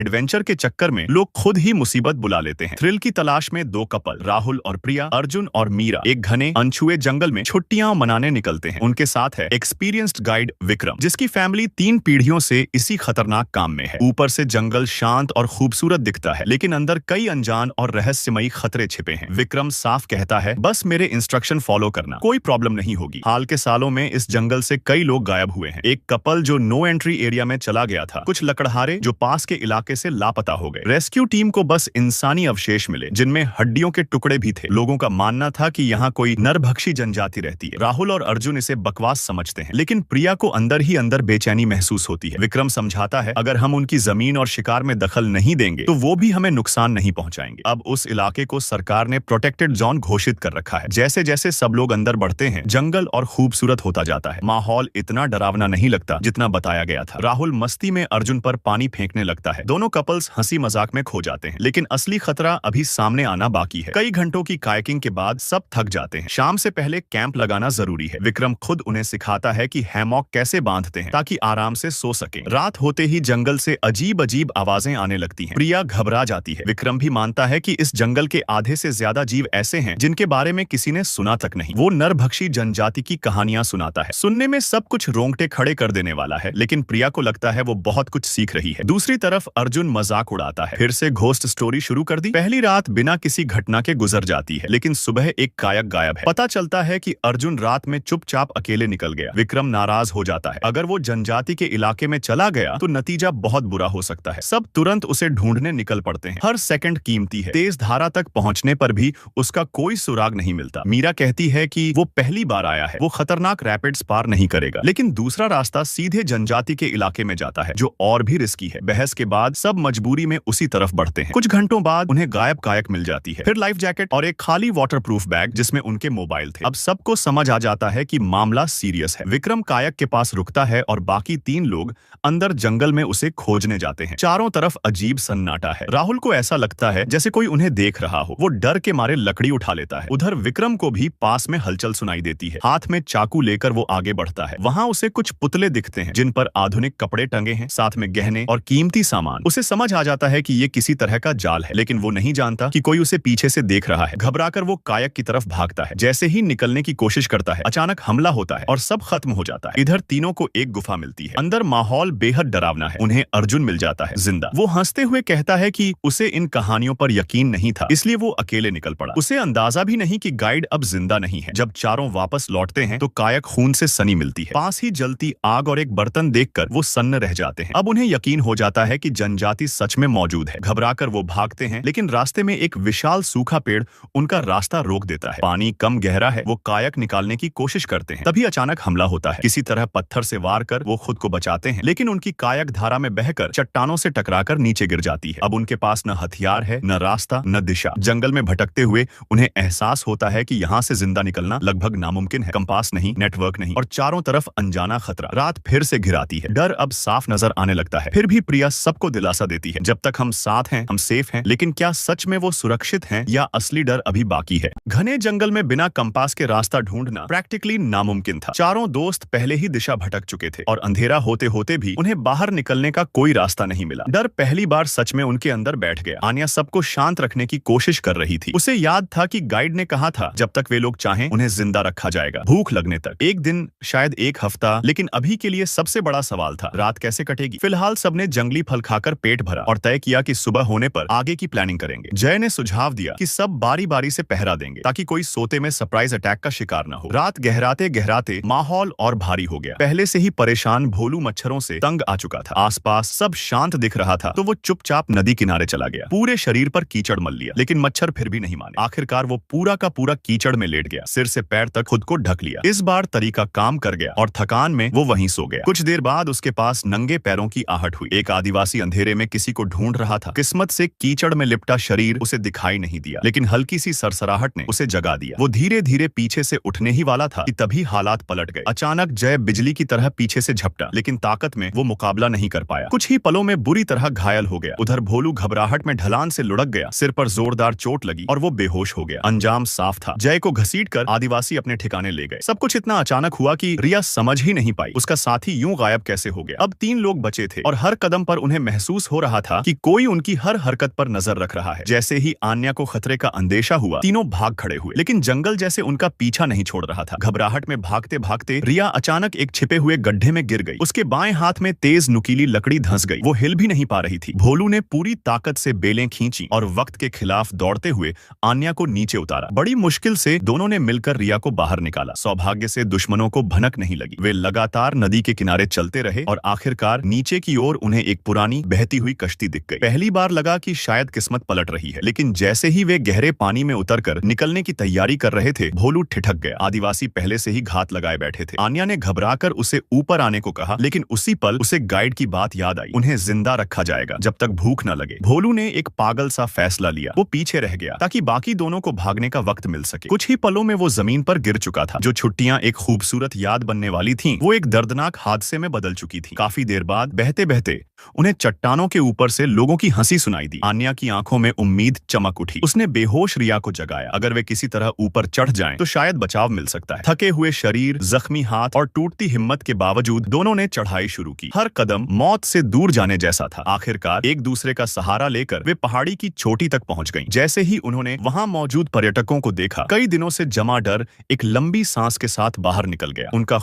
Adventure के चक्कर में लोग खुद ही मुसीबत बुला लेते हैं। थ्रिल की तलाश में दो कपल राहुल और प्रिया, अर्जुन और मीरा एक घने अनछुए जंगल में छुट्टियां मनाने निकलते हैं। उनके साथ है एक्सपीरियंस्ड गाइड विक्रम, जिसकी फैमिली 3 पीढ़ियों से इसी खतरनाक काम में है। ऊपर से जंगल शांत और खूबसूरत दिखता है, लेकिन अंदर कई अनजान और रहस्यमयी खतरे छिपे हैं। विक्रम साफ कहता है, बस मेरे इंस्ट्रक्शन फॉलो करना, कोई प्रॉब्लम नहीं होगी। हाल के सालों में इस जंगल से कई लोग गायब हुए हैं। एक कपल जो नो एंट्री एरिया में चला गया था, कुछ लकड़हारे जो पास के इलाके से लापता हो गए। रेस्क्यू टीम को बस इंसानी अवशेष मिले, जिनमें हड्डियों के टुकड़े भी थे। लोगों का मानना था कि यहाँ कोई नरभक्षी जनजाति रहती है। राहुल और अर्जुन इसे बकवास समझते हैं, लेकिन प्रिया को अंदर ही अंदर बेचैनी महसूस होती है। विक्रम समझाता है, अगर हम उनकी जमीन और शिकार में दखल नहीं देंगे तो वो भी हमें नुकसान नहीं पहुंचाएंगे। अब उस इलाके को सरकार ने प्रोटेक्टेड जोन घोषित कर रखा है। जैसे जैसे सब लोग अंदर बढ़ते हैं, जंगल और खूबसूरत होता जाता है। माहौल इतना डरावना नहीं लगता जितना बताया गया था। राहुल मस्ती में अर्जुन पर पानी फेंकने लगता है। दोनों कपल्स हंसी मजाक में खो जाते हैं, लेकिन असली खतरा अभी सामने आना बाकी है। कई घंटों की कायाकिंग के बाद सब थक जाते हैं। शाम से पहले कैंप लगाना जरूरी है। विक्रम खुद उन्हें सिखाता है कि हैमॉक कैसे बांधते हैं ताकि आराम से सो सके। रात होते ही जंगल से अजीब अजीब आवाजें आने लगती हैं। प्रिया घबरा जाती है। विक्रम भी मानता है कि इस जंगल के आधे से ज्यादा जीव ऐसे हैं जिनके बारे में किसी ने सुना तक नहीं। वो नरभक्षी जनजाति की कहानियां सुनाता है। सुनने में सब कुछ रोंगटे खड़े कर देने वाला है, लेकिन प्रिया को लगता है वो बहुत कुछ सीख रही है। दूसरी तरफ अर्जुन मजाक उड़ाता है। फिर से घोस्ट स्टोरी शुरू कर दी। पहली रात बिना किसी घटना के गुजर जाती है, लेकिन सुबह एक कायक गायब है। पता चलता है कि अर्जुन रात में चुपचाप अकेले निकल गया। विक्रम नाराज हो जाता है। अगर वो जनजाति के इलाके में चला गया तो नतीजा बहुत बुरा हो सकता है। सब तुरंत उसे ढूंढने निकल पड़ते हैं। हर सेकंड कीमती है। तेज धारा तक पहुंचने पर भी उसका कोई सुराग नहीं मिलता। मीरा कहती है कि वो पहली बार आया है, वो खतरनाक रैपिड्स पार नहीं करेगा। लेकिन दूसरा रास्ता सीधे जनजाति के इलाके में जाता है, जो और भी रिस्की है। बहस के बाद सब मजबूरी में उसी तरफ बढ़ते हैं। कुछ घंटों बाद उन्हें गायब कायक मिल जाती है, फिर लाइफ जैकेट और एक खाली वाटरप्रूफ बैग जिसमें उनके मोबाइल थे। अब सबको समझ आ जाता है कि मामला सीरियस है। विक्रम कायक के पास रुकता है और बाकी 3 लोग अंदर जंगल में उसे खोजने जाते हैं। चारों तरफ अजीब सन्नाटा है। राहुल को ऐसा लगता है जैसे कोई उन्हें देख रहा हो। वो डर के मारे लकड़ी उठा लेता है। उधर विक्रम को भी पास में हलचल सुनाई देती है। हाथ में चाकू लेकर वो आगे बढ़ता है। वहाँ उसे कुछ पुतले दिखते हैं जिन पर आधुनिक कपड़े टंगे हैं, साथ में गहने और कीमती सामान। उसे समझ आ जाता है कि ये किसी तरह का जाल है, लेकिन वो नहीं जानता कि कोई उसे पीछे से देख रहा है। घबराकर वो कायक की तरफ भागता है। जैसे ही निकलने की कोशिश करता है, अचानक हमला होता है और सब खत्म हो जाता है। इधर तीनों को एक गुफा मिलती है। अंदर माहौल बेहद डरावना है। उन्हें अर्जुन मिल जाता है जिंदा। वो हंसते हुए कहता है कि उसे इन कहानियों पर यकीन नहीं था, इसलिए वो अकेले निकल पड़ा। उसे अंदाजा भी नहीं कि गाइड अब जिंदा नहीं है। जब चारों वापस लौटते हैं तो कायक खून से सनी मिलती है। पास ही जलती आग और एक बर्तन देखकर वो सन्न रह जाते हैं। अब उन्हें यकीन हो जाता है कि जनजाति सच में मौजूद है। घबराकर वो भागते हैं, लेकिन रास्ते में एक विशाल सूखा पेड़ उनका रास्ता रोक देता है। पानी कम गहरा है। वो कायक निकालने की कोशिश करते हैं, तभी अचानक हमला होता है। किसी तरह पत्थर से वार कर वो खुद को बचाते हैं, लेकिन उनकी कायक धारा में बहकर चट्टानों से टकराकर नीचे गिर जाती है। अब उनके पास न हथियार है, न रास्ता, न दिशा। जंगल में भटकते हुए उन्हें एहसास होता है कि यहाँ से जिंदा निकलना लगभग नामुमकिन है। कंपास नहीं, नेटवर्क नहीं और चारों तरफ अनजाना खतरा। रात फिर से घिराती है। डर अब साफ नजर आने लगता है। फिर भी प्रिया सबको दिलासा देती है, जब तक हम साथ हैं हम सेफ हैं। लेकिन क्या सच में वो सुरक्षित हैं या असली डर अभी बाकी है? घने जंगल में बिना कंपास के रास्ता ढूंढना प्रैक्टिकली नामुमकिन था। चारों दोस्त पहले ही दिशा भटक चुके थे और अंधेरा होते होते भी उन्हें बाहर निकलने का कोई रास्ता नहीं मिला। डर पहली बार सच में उनके अंदर बैठ गया। आन्या सबको शांत रखने की कोशिश कर रही थी। उसे याद था कि गाइड ने कहा था जब तक वे लोग चाहें उन्हें जिंदा रखा जाएगा, भूख लगने तक। एक दिन, शायद एक हफ्ता, लेकिन अभी के लिए सबसे बड़ा सवाल था, रात कैसे कटेगी? फिलहाल सबने जंगली फल खाकर पेट भरा और तय किया कि सुबह होने पर आगे की प्लानिंग करेंगे। जय ने सुझाव दिया कि सब बारी बारी से पहरा देंगे ताकि कोई सोते में सरप्राइज अटैक का शिकार न हो। रात गहराते गहराते माहौल और भारी हो गया। पहले से ही परेशान भोलू मच्छरों से तंग आ चुका था। आसपास सब शांत दिख रहा था, तो वो चुपचाप नदी किनारे चला गया। पूरे शरीर पर कीचड़ मल लिया, लेकिन मच्छर फिर भी नहीं माने। आखिरकार वो पूरा का पूरा कीचड़ में लेट गया, सिर से पैर तक खुद को ढक लिया। इस बार तरीका काम कर गया और थकान में वो वहीं सो गया। कुछ देर बाद उसके पास नंगे पैरों की आहट हुई। एक आदिवासी अंधेरे में किसी को ढूंढ रहा था। किस्मत से कीचड़ में लिपटा शरीर उसे दिखाई नहीं दिया, लेकिन हल्की सी सरसराहट ने उसे जगा दिया। वो धीरे धीरे पीछे से उठने ही वाला था कि तभी हालात पलट गए। अचानक जय बिजली की तरह पीछे से झपटा, लेकिन ताकत में वो मुकाबला नहीं कर पाया। कुछ ही पलों में बुरी तरह घायल हो गया। उधर भोलू घबराहट में ढलान से लुढ़क गया। सिर पर जोरदार चोट लगी और वो बेहोश हो गया। अंजाम साफ था। जय को घसीटकर आदिवासी अपने ठिकाने ले गए। सब कुछ इतना अचानक हुआ कि रिया समझ ही नहीं पाई उसका साथी यूं गायब कैसे हो गया। अब 3 लोग बचे थे और हर कदम पर उन्हें महसूस महसूस हो रहा था कि कोई उनकी हर हरकत पर नजर रख रहा है। जैसे ही आन्या को खतरे का अंदेशा हुआ, तीनों भाग खड़े हुए, लेकिन जंगल जैसे उनका पीछा नहीं छोड़ रहा था। घबराहट में भागते भागते रिया अचानक एक छिपे हुए गड्ढे में गिर गई। उसके बाएं हाथ में तेज नुकीली लकड़ी धंस गई। वो हिल भी नहीं पा रही थी। भोलू ने पूरी ताकत से बेलें खींची और वक्त के खिलाफ दौड़ते हुए आन्या को नीचे उतारा। बड़ी मुश्किल से दोनों ने मिलकर रिया को बाहर निकाला। सौभाग्य से दुश्मनों को भनक नहीं लगी। वे लगातार नदी के किनारे चलते रहे और आखिरकार नीचे की ओर उन्हें एक पुरानी बहती हुई कश्ती दिख गई। पहली बार लगा कि शायद किस्मत पलट रही है, लेकिन जैसे ही वे गहरे पानी में उतरकर निकलने की तैयारी कर रहे थे, भोलू ठिठक गया। आदिवासी पहले से ही घात लगाए बैठे थे। आन्या ने घबराकर उसे ऊपर आने को कहा, लेकिन उसी पल उसे गाइड की बात याद आई। उन्हें जिंदा रखा जाएगा जब तक भूख न लगे। भोलू ने एक पागल सा फैसला लिया। वो पीछे रह गया ताकि बाकी दोनों को भागने का वक्त मिल सके। कुछ ही पलों में वो जमीन पर गिर चुका था। जो छुट्टियां एक खूबसूरत याद बनने वाली थीं, वो एक दर्दनाक हादसे में बदल चुकी थी। काफी देर बाद बहते बहते उन्हें चट्टानों के ऊपर से लोगों की हंसी सुनाई दी। आन्या की आंखों में उम्मीद चमक उठी। उसने बेहोश रिया को जगाया। अगर वे किसी तरह ऊपर चढ़ जाएं, तो शायद बचाव मिल सकता है। थके हुए शरीर, जख्मी हाथ और टूटती हिम्मत के बावजूद दोनों ने चढ़ाई शुरू की। हर कदम मौत से दूर जाने जैसा था। आखिरकार एक दूसरे का सहारा लेकर वे पहाड़ी की चोटी तक पहुंच गईं। जैसे ही उन्होंने वहां मौजूद पर्यटकों को देखा, कई दिनों से जमा डर एक लंबी सांस के साथ बाहर निकल गया। उनका